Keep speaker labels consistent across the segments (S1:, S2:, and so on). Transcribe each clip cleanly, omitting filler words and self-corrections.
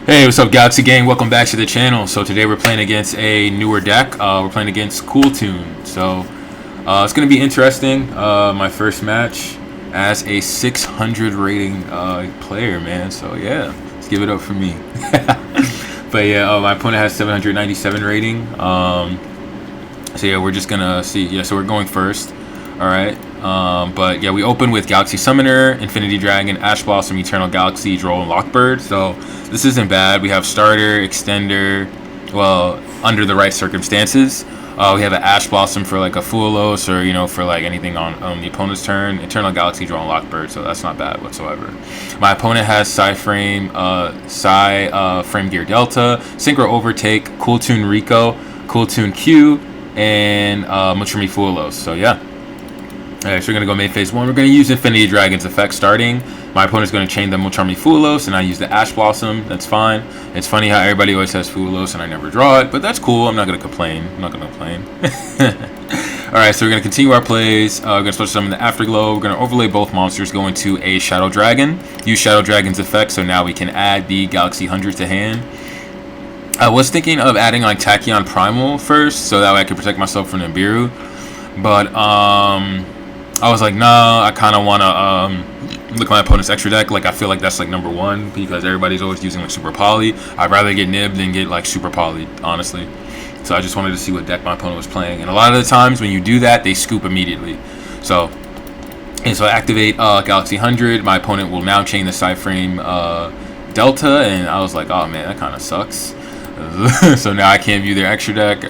S1: Hey, what's up, Galaxy Gang? Welcome back to the channel. So today we're playing against a newer deck. We're playing against Kewl. So it's going to be interesting. My first match as a 600 rating player, man. So yeah, let's give it up for me. But yeah, my opponent has 797 rating. So yeah, we're just gonna see. Yeah, so we're going first. All right. But yeah, we open with Galaxy Summoner, Infinity Dragon, Ash Blossom, Eternal Galaxy, Droll, and Lockbird. So this isn't bad. We have Starter, Extender, well, under the right circumstances. We have an Ash Blossom for like a Fuelos or, for like anything on the opponent's turn. Eternal Galaxy, Droll, and Lockbird, so that's not bad whatsoever. My opponent has Frame Gear Delta, Synchro Overtake, Kewl Rico, Kewl Q, and Mutrami Fuelos. So yeah. Alright, so we're going to go main phase 1. We're going to use Infinity Dragon's effect starting. My opponent's going to chain the Mutrami Fuelos, and I use the Ash Blossom. That's fine. It's funny how everybody always has Fuelos, and I never draw it, but that's cool. I'm not going to complain. Alright, so we're going to continue our plays. We're going to special summon the Afterglow. We're going to overlay both monsters, go into a Shadow Dragon. Use Shadow Dragon's effect, so now we can add the Galaxy 100 to hand. I was thinking of adding like Tachyon Primal first, so that way I could protect myself from Nibiru. But, I was like, nah, I kind of want to look at my opponent's extra deck. Like, I feel like that's like number one because everybody's always using like Super Poly. I'd rather get Nib than get like Super Poly, honestly. So I just wanted to see what deck my opponent was playing. And a lot of the times when you do that, they scoop immediately. So I activate Galaxy 100. My opponent will now chain the Frame Delta. And I was like, oh man, that kind of sucks. So now I can't view their extra deck.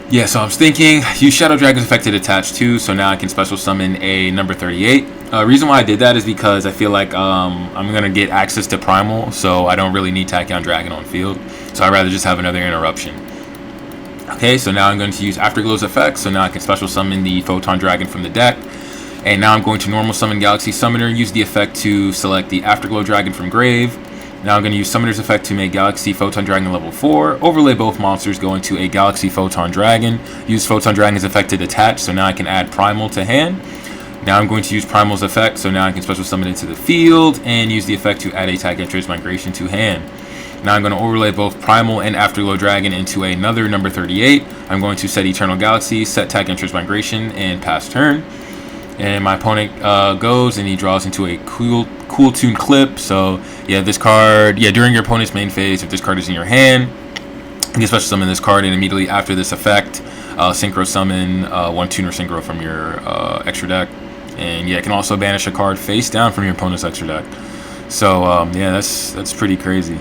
S1: Yeah, so I was thinking, use Shadow Dragon's effect to detach too, so now I can special summon a number 38. Reason why I did that is because I feel like I'm going to get access to Primal, so I don't really need Tachyon Dragon on field. So I'd rather just have another interruption. Okay, so now I'm going to use Afterglow's effect, so now I can special summon the Photon Dragon from the deck. And now I'm going to normal summon Galaxy Summoner, use the effect to select the Afterglow Dragon from Grave. Now I'm going to use Summoner's effect to make Galaxy Photon Dragon level 4. Overlay both monsters, go into a Galaxy Photon Dragon. Use Photon Dragon's effect to detach, so now I can add Primal to hand. Now I'm going to use Primal's effect, so now I can special summon it to the field, and use the effect to add a Tag Entries Migration to hand. Now I'm going to overlay both Primal and Afterglow Dragon into another number 38. I'm going to set Eternal Galaxy, set Tag Entries Migration, and pass turn. And my opponent goes and he draws into a Kewl Clip. So yeah, this card, during your opponent's main phase, if this card is in your hand, you can special summon this card, and immediately after this effect, synchro summon one tuner synchro from your extra deck. And yeah, it can also banish a card face down from your opponent's extra deck. So yeah, that's pretty crazy.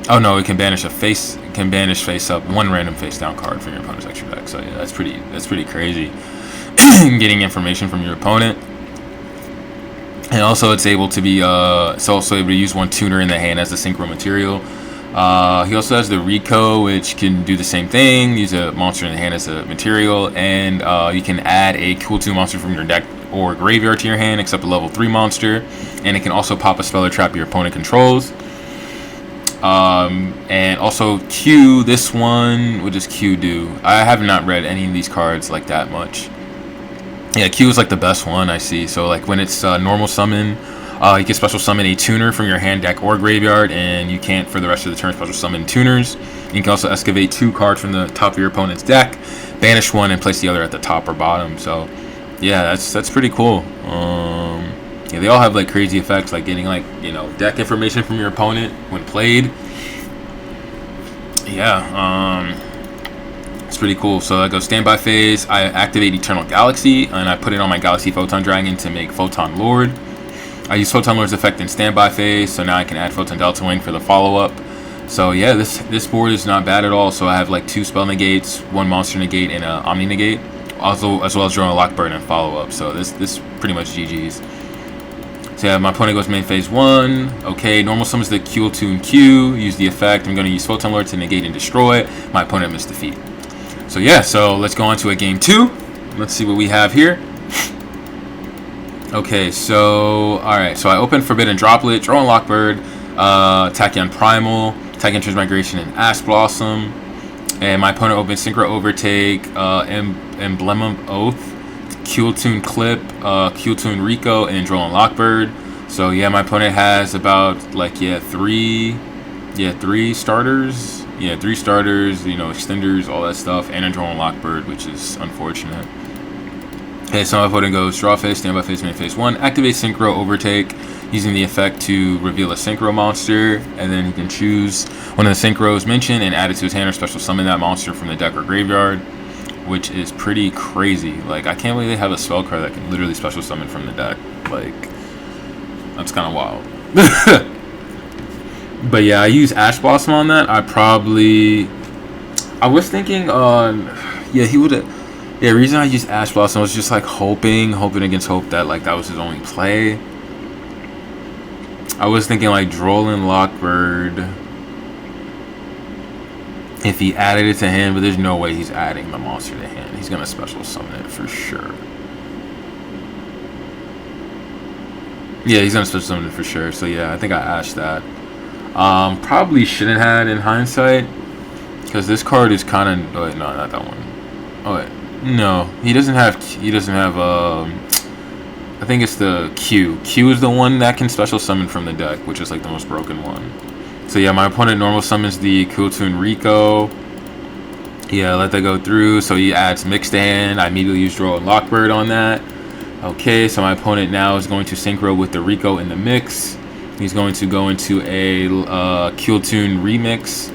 S1: Oh no, it can banish face up one random face down card from your opponent's extra deck. So yeah, that's pretty crazy. Getting information from your opponent. And also it's able to be it's also able to use one tuner in the hand as a synchro material. He also has the Rico, which can do the same thing, use a monster in the hand as a material, and you can add a Kewl monster from your deck or graveyard to your hand, except a level 3 monster, and it can also pop a spell or trap your opponent controls. And also Q, this one, what does Q do? I have not read any of these cards like that much. Yeah, Q is like the best one I see. So like when it's normal summon, you can special summon a tuner from your hand, deck, or graveyard, and you can't for the rest of the turn special summon tuners. You can also excavate 2 cards from the top of your opponent's deck, banish one, and place the other at the top or bottom. So yeah, that's pretty cool. Yeah, they all have like crazy effects, like getting like deck information from your opponent when played. Yeah, it's pretty cool. So I go standby phase, I activate Eternal Galaxy, and I put it on my Galaxy Photon Dragon to make Photon Lord. I use Photon Lord's effect in standby phase, so now I can add Photon Delta Wing for the follow-up. So yeah, this board is not bad at all. So I have like 2 spell negates, 1 monster negate, and an Omni negate, also as well as drawing a Lockbird and follow-up. So this pretty much GG's. So yeah, my opponent goes main phase 1. Okay, normal summons the Kewl Q, use the effect. I'm going to use Photon Lord to negate and destroy. My opponent missed defeat. So yeah, so let's go on to a game 2. Let's see what we have here. Okay, so alright, so I open Forbidden Droplet, draw on Lockbird, Tachyon Primal, Tag Entries Migration, and Ash Blossom. And my opponent opens Synchro Overtake, Emblem of Oath, Kewl Clip, Kewl Rico, and draw on Lockbird. So yeah, my opponent has about like three starters. Yeah, three starters, extenders, all that stuff, and a drone lockbird, which is unfortunate. Okay, so my opponent goes draw phase, standby phase, main phase 1, activate synchro overtake using the effect to reveal a synchro monster, and then he can choose one of the synchros mentioned and add it to his hand or special summon that monster from the deck or graveyard, which is pretty crazy. Like, I can't believe they have a spell card that can literally special summon from the deck. Like, that's kind of wild. But yeah, I use Ash Blossom on that. I was thinking he would have. Yeah, the reason I used Ash Blossom was just like hoping against hope that like that was his only play. I was thinking like Droll and Lockbird if he added it to hand, but there's no way he's adding the monster to hand. He's gonna special summon it for sure. Yeah, he's gonna special summon it for sure. So yeah, I think I ashed that. Probably shouldn't have in hindsight, because this card is kind of. Oh wait, no, not that one. Oh wait, no, he doesn't have. I think it's the Q. Q is the one that can special summon from the deck, which is like the most broken one. So yeah, my opponent normal summons the Kewl Rico. Yeah, let that go through. So he adds Mix to hand. I immediately use Droll and Lockbird on that. Okay, so my opponent now is going to synchro with the Rico in the mix. He's going to go into a Kewl remix.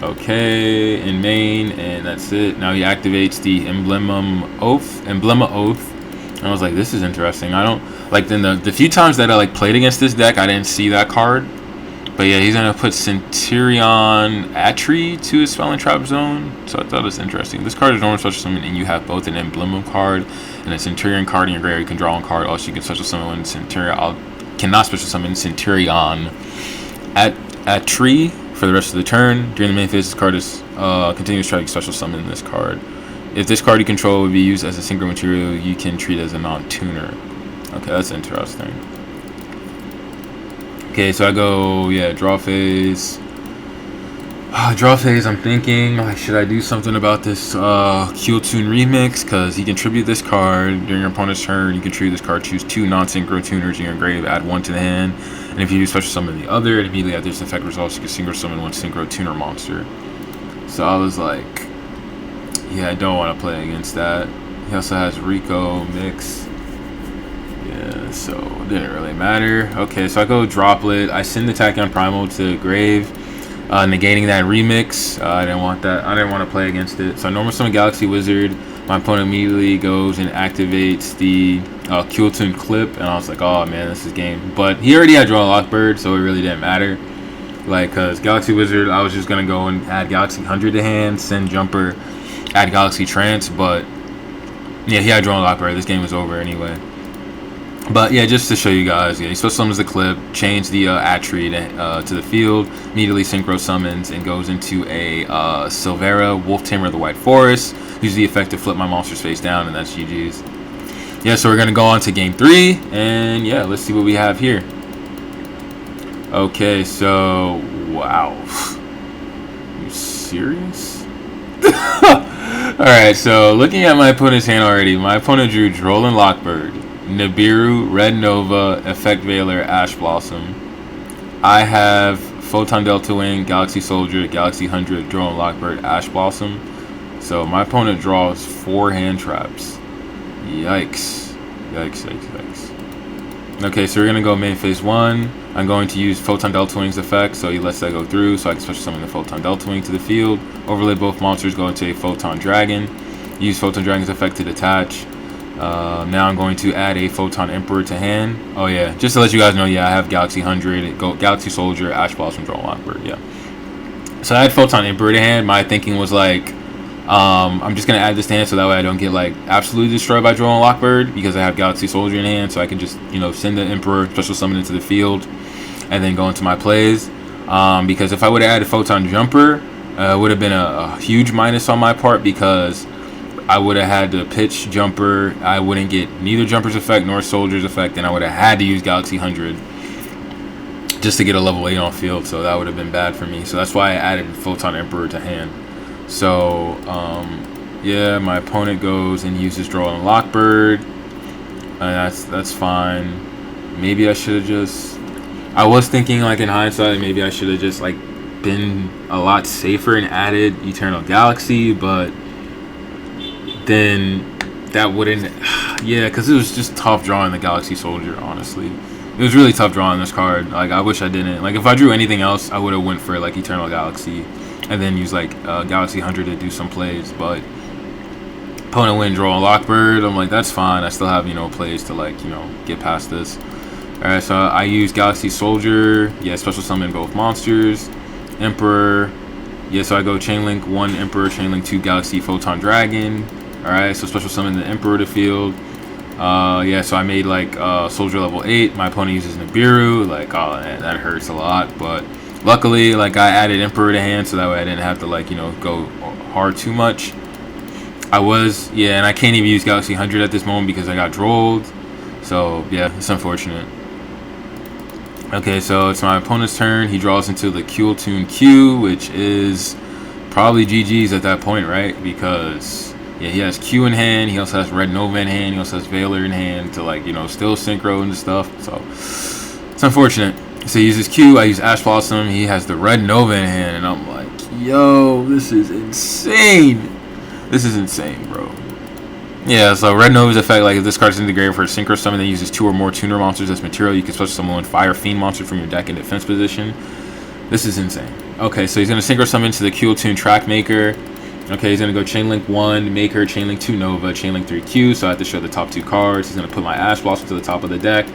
S1: Okay, in main, and that's it. Now he activates the Emblema Oath. And I was like, this is interesting. I don't like the few times that I like played against this deck, I didn't see that card. But yeah, he's gonna put Centurion Atri to his spell and trap zone. So I thought it was interesting. This card is normal special summon, and you have both an Emblema card and a Centurion card in your graveyard. You can draw one card. Also, you can special summon one Centurion. Cannot special summon Centurion Atri for the rest of the turn. During the main phase, this card is continues trying to special summon this card. If this card you control would be used as a synchro material, you can treat it as a non-tuner. Okay, that's interesting. Okay, so I go, draw phase. Draw phase, I'm thinking, like, should I do something about this Kewl remix? Because he can tribute this card during your opponent's turn. You can tribute this card, choose 2 non-synchro tuners in your grave, add 1 to the hand. And if you do special summon the other, and immediately after this effect results, you can synchro summon 1 synchro tuner monster. So I was like, yeah, I don't want to play against that. He also has Rico mix. Yeah, so it didn't really matter. Okay, so I go Droplet. I send the Tachyon Primal to grave, negating that remix. I didn't want that. I didn't want to play against it. So I normal summon Galaxy Wizard. My opponent immediately goes and activates the Kewl clip, and I was like, oh man, this is game. But he already had Draw Lockbird, so it really didn't matter. Like, cause Galaxy Wizard, I was just gonna go and add Galaxy 100 to hand, send Jumper, add Galaxy Trance, but yeah, he had Drawn Lockbird. This game was over anyway. But yeah, just to show you guys, yeah, he special summons the clip, change the Atri to the field, immediately synchro summons and goes into a Silvera, Wolf Tamer of the White Forest. Use the effect to flip my monster's face down, and that's GG's. Yeah, so we're gonna go on to game 3, and yeah, let's see what we have here. Okay, so wow, you serious? Alright, so looking at my opponent's hand already, my opponent drew Droll and Lockbird, Nibiru, Red Nova, Effect Veiler, Ash Blossom. I have Photon Delta Wing, Galaxy Soldier, Galaxy 100, Droll and Lockbird, Ash Blossom. So my opponent draws 4 hand traps. Yikes. Yikes, yikes, yikes. Okay, so we're going to go main phase 1. I'm going to use Photon Delta Wing's effect, so he lets that go through, so I can special summon the Photon Delta Wing to the field. Overlay both monsters, go into a Photon Dragon. Use Photon Dragon's effect to detach. Now I'm going to add a Photon Emperor to hand. Oh yeah, just to let you guys know, yeah, I have Galaxy 100, Galaxy Soldier, Ash Blossom, Droll Lockbird, yeah. So I had Photon Emperor to hand. My thinking was like, I'm just going to add this to hand so that way I don't get like absolutely destroyed by Droll and Lockbird, because I have Galaxy Soldier in hand, so I can just, send the Emperor, special summon into the field, and then go into my plays. Because if I would have added Photon Jumper, it would have been a huge minus on my part, because I would have had to pitch Jumper. I wouldn't get neither Jumper's effect nor Soldier's effect, and I would have had to use Galaxy 100 just to get a level 8 on field, so that would have been bad for me. So that's why I added Photon Emperor to hand. So, yeah, my opponent goes and uses Droll and Lockbird. That's fine. maybe I should have just. I was thinking like in hindsight, maybe I should have just like been a lot safer and added Eternal Galaxy, but then that wouldn't. Yeah, because it was just tough drawing the Galaxy Soldier. Honestly, it was really tough drawing this card. Like I wish I didn't. Like if I drew anything else, I would have went for like Eternal Galaxy, and then use like Galaxy 100 to do some plays, but. Opponent win, draw a Lockbird. I'm like, that's fine. I still have, plays to, like, get past this. Alright, so I use Galaxy Soldier. Yeah, special summon both monsters. Emperor. Yeah, so I go Chainlink 1 Emperor, Chainlink 2 Galaxy Photon Dragon. Alright, so special summon the Emperor to field. Yeah, so I made, like, Soldier level 8. My opponent uses Nibiru. Like, oh, man, that hurts a lot. But luckily, like, I added Emperor to hand, so that way I didn't have to, like, go hard too much. And I can't even use Galaxy 100 at this moment because I got drolled. So, yeah, it's unfortunate. Okay, so it's my opponent's turn. He draws into the Kewl Q, which is probably GG's at that point, right? Because, yeah, he has Q in hand. He also has Red Nova in hand. He also has Valor in hand to, like, still synchro and stuff. So, it's unfortunate. So, he uses Q. I use Ash Blossom. He has the Red Nova in hand. And I'm like, yo, this is insane. This is insane, bro. Yeah, so Red Nova's effect, like if this card is in the grave for a synchro summon that uses 2 or more tuner monsters as material, you can special summon one Fire Fiend monster from your deck in defense position. This is insane. Okay, so he's going to synchro summon to the Kewl Track Maker. Okay, he's going to go Chainlink 1 Maker, Chainlink 2 Nova, Chainlink 3 Q, so I have to show the top 2 cards. He's going to put my Ash Blossom to the top of the deck.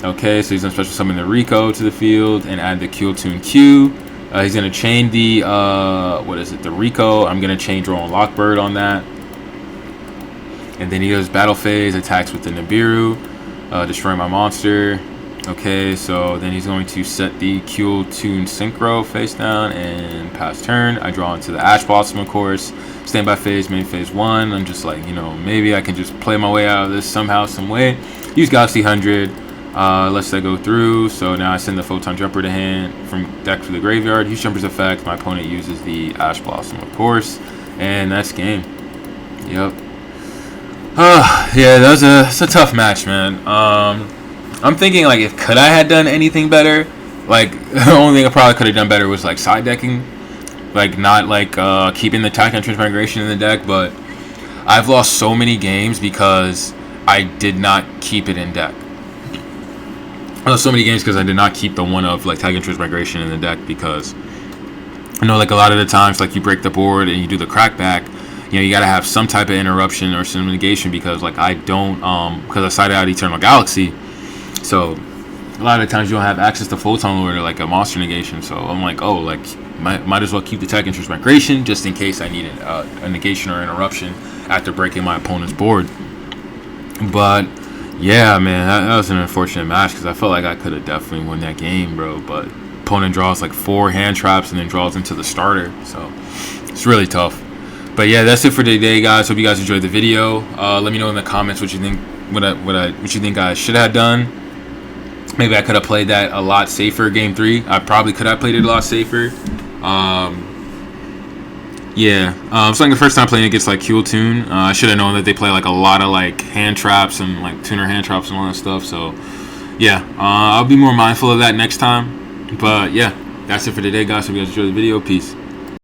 S1: Okay, so he's going to special summon the Rico to the field and add the Kewl Q. He's going to chain the, the Rico. I'm going to chain Draw and Lockbird on that. And then he goes Battle Phase, attacks with the Nibiru, destroy my monster. Okay, so then he's going to set the Kewl Synchro face down and pass turn. I draw into the Ash Blossom, of course. Standby phase, main phase 1. I'm just like, maybe I can just play my way out of this somehow, some way. Use Galaxy 100. Lets that go through. So now I send the Photon Jumper to hand from deck to the graveyard. Use Jumper's effect. My opponent uses the Ash Blossom, of course. And that's game. Yep. Yeah, that's a tough match, man. I'm thinking, like, could I have done anything better? Like, the only thing I probably could have done better was, like, side decking. Like, not, like, keeping the Tachyon Transmigration in the deck. But I've lost so many games because I did not keep it in deck. So many games because I did not keep the one of like Tachyon Transmigration in the deck because like a lot of the times like you break the board and you do the crackback, you gotta have some type of interruption or some negation because like I don't because I sided out Eternal Galaxy, so a lot of the times you don't have access to Photon Lord or like a monster negation. So I'm like, oh, like might as well keep the Tachyon Transmigration just in case I need a negation or interruption after breaking my opponent's board. But yeah, man, that was an unfortunate match because I felt like I could have definitely won that game, bro. But opponent draws like 4 hand traps and then draws into the starter, so it's really tough. But yeah, that's it for today, guys. Hope you guys enjoyed the video. Let me know in the comments what you think. What you think I should have done. Maybe I could have played that a lot safer. Game 3, I probably could have played it a lot safer. Yeah, it's like the first time playing against like Kewl. I should have known that they play like a lot of like hand traps and like tuner hand traps and all that stuff. So yeah, I'll be more mindful of that next time. But yeah, that's it for today, guys. Hope you guys enjoyed the video. Peace.